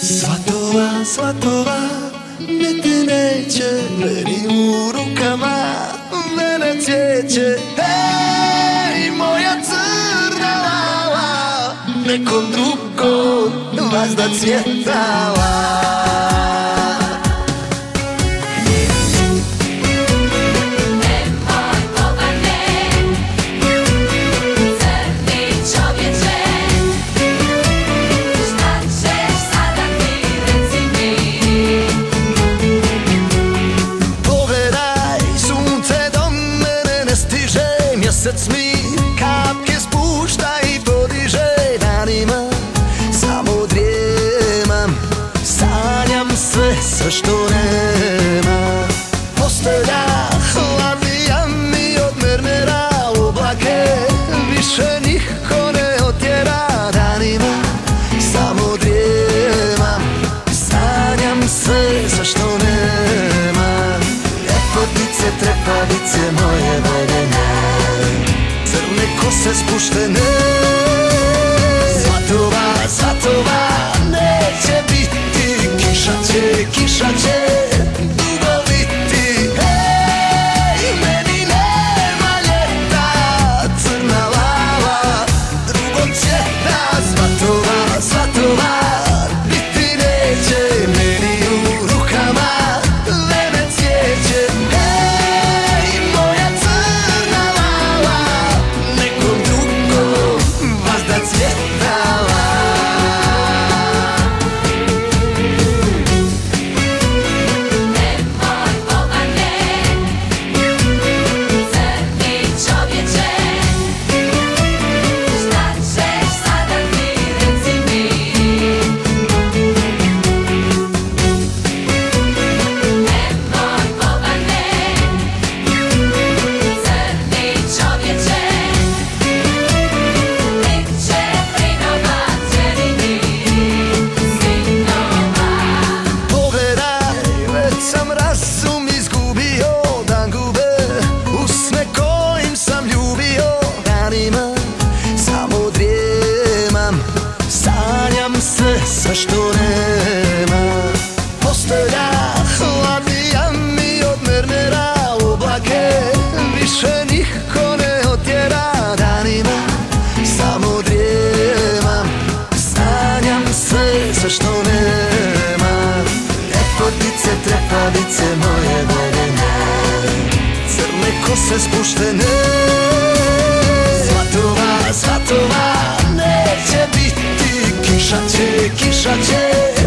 Svatova, svatova, ne te neće, meni u rukama vene cvijeće. Hej, moja crna lala, nekom drugom vazda cvjetala. Mjesec mi kapke spušta i podiže danima, samo drijemam, sanjam sve što nema. Postelja hladnija mi od mermera, oblake više niko ne otjera danima, samo drijemam, sanjam sve što nema. Ljepotice, trepavice moje voljene, kose spuštene, svatova, svatova neće biti, kiša će dugo biti. Hej, meni nema ljeta, crna lala, drugom će da svatova, svatova biti neće, meni u rukama vene cvijeće. Sve što nema, postelja hladnija mi od mermera, oblake više niko ne otjera danima, samo drijemam, sanjam sve što nema. Ljepotice, trepavice moje voljene, crne kose spuštene, svatova, svatova neće biti, kiša će